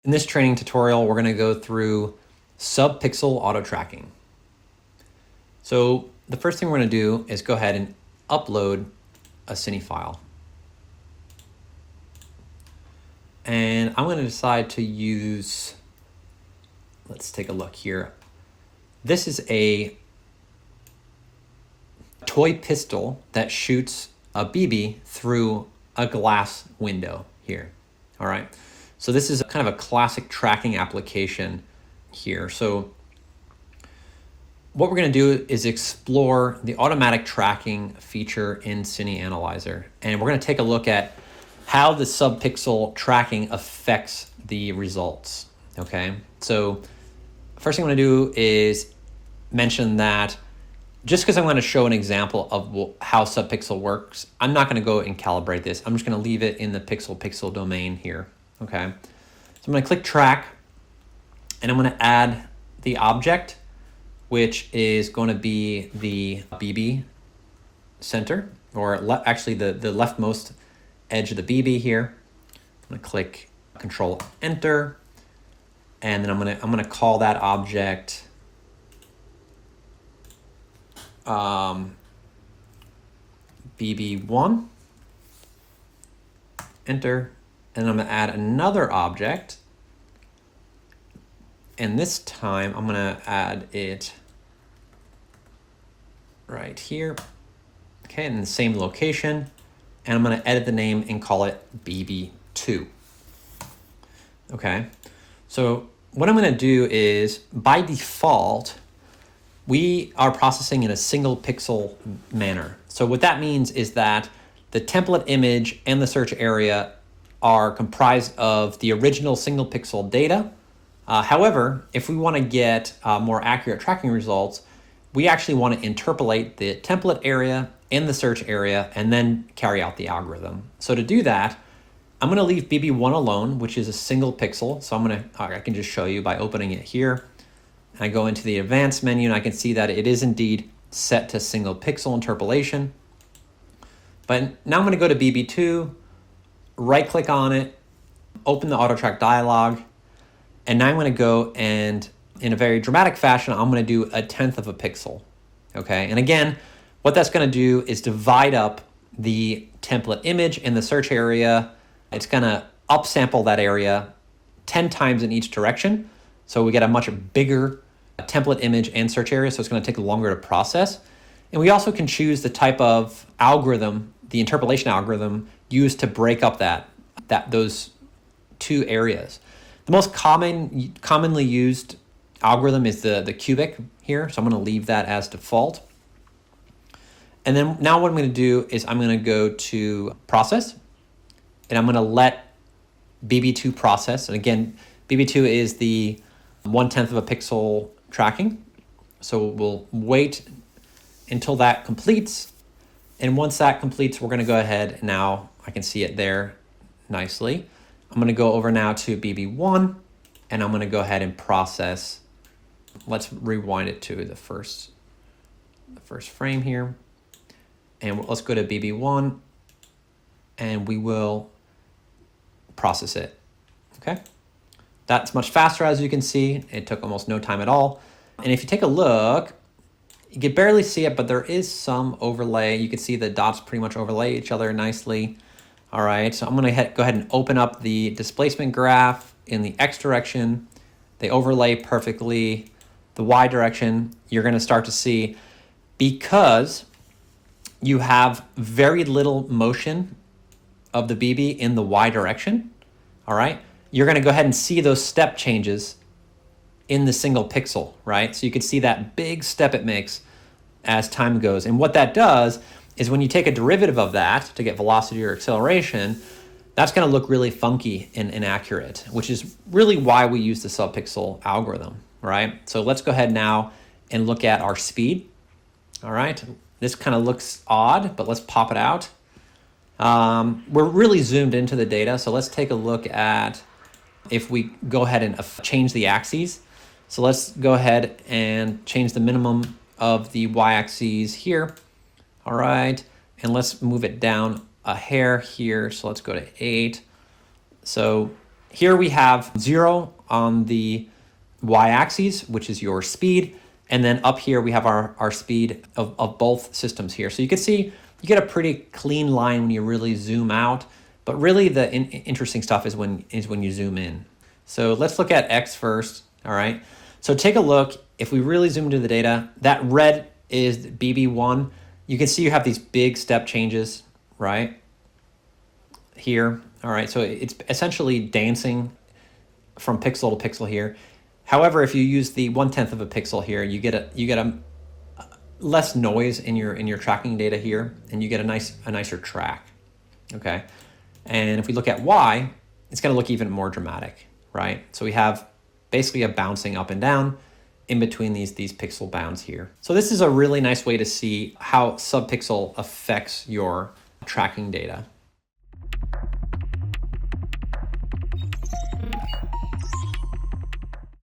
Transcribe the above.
In this training tutorial, we're going to go through subpixel auto tracking. So the first thing we're going to do is go ahead and upload a Cine file. And I'm going to decide to use, let's take a look here. This is a toy pistol that shoots a BB through a glass window here. All right. So this is kind of a classic tracking application here. So what we're going to do is explore the automatic tracking feature in Cine Analyzer. And we're going to take a look at how the subpixel tracking affects the results. Okay. So first thing I'm going to do is mention that just because I'm going to show an example of how subpixel works, I'm not going to go and calibrate this. I'm just going to leave it in the pixel domain here. Okay, so I'm going to click track and I'm going to add the object, which is going to be the BB center, or actually the leftmost edge of the BB here. I'm going to click Control Enter, and then I'm going to call that object BB1. Enter. And I'm going to add another object. And this time I'm going to add it right here. Okay, in the same location. And I'm going to edit the name and call it BB2. Okay, so what I'm going to do is, by default, we are processing in a single pixel manner. So what that means is that the template image and the search area are comprised of the original single pixel data. However, if we want to get more accurate tracking results, we actually want to interpolate the template area and the search area and then carry out the algorithm. So to do that, I'm going to leave BB1 alone, which is a single pixel. So I can just show you by opening it here. I go into the advanced menu and I can see that it is indeed set to single pixel interpolation. But now I'm going to go to BB2, right click on it, open the auto track dialog, and now I'm going to go and, in a very dramatic fashion, I'm going to do 1/10 of a pixel. Okay, and again, what that's going to do is divide up the template image in the search area. It's going to upsample that area 10 times in each direction. So we get a much bigger template image and search area, so it's going to take longer to process. And we also can choose the type of algorithm, the interpolation algorithm, used to break up those two areas. The most commonly used algorithm is the cubic here, so I'm going to leave that as default. And then now what I'm going to do is I'm going to go to process, and I'm going to let BB2 process. And again, BB2 is the 1/10 of a pixel tracking. So we'll wait until that completes. And once that completes, we're going to go ahead. Now I can see it there nicely. I'm going to go over now to BB1, and I'm going to go ahead and process. Let's rewind it to the first frame here. And let's go to BB1, and we will process it. Okay. That's much faster, as you can see. It took almost no time at all. And if you take a look, you can barely see it, but there is some overlay. You can see the dots pretty much overlay each other nicely. All right, so I'm going to go ahead and open up the displacement graph in the X direction. They overlay perfectly. The Y direction, you're going to start to see, because you have very little motion of the BB in the Y direction, all right, you're going to go ahead and see those step changes in the single pixel, right? So you can see that big step it makes as time goes. And what that does is, when you take a derivative of that to get velocity or acceleration, that's going to look really funky and inaccurate, which is really why we use the subpixel algorithm, right? So let's go ahead now and look at our speed. All right, this kind of looks odd, but let's pop it out. We're really zoomed into the data, so let's take a look at if we go ahead and change the axes. So let's go ahead and change the minimum of the y-axis here. All right, and let's move it down a hair here. So let's go to 8. So here we have 0 on the y-axis, which is your speed. And then up here, we have our speed of both systems here. So you can see you get a pretty clean line when you really zoom out. But really the interesting stuff is when you zoom in. So let's look at X first, all right? So take a look. If we really zoom into the data, that red is BB1. You can see you have these big step changes, right? Here, all right? So it's essentially dancing from pixel to pixel here. However, if you use the 1/10 of a pixel here, you get a less noise in your tracking data here, and you get a nicer track, okay? And if we look at Y, it's going to look even more dramatic, right? So we have basically a bouncing up and down in between these pixel bounds here. So this is a really nice way to see how Subpixel affects your tracking data.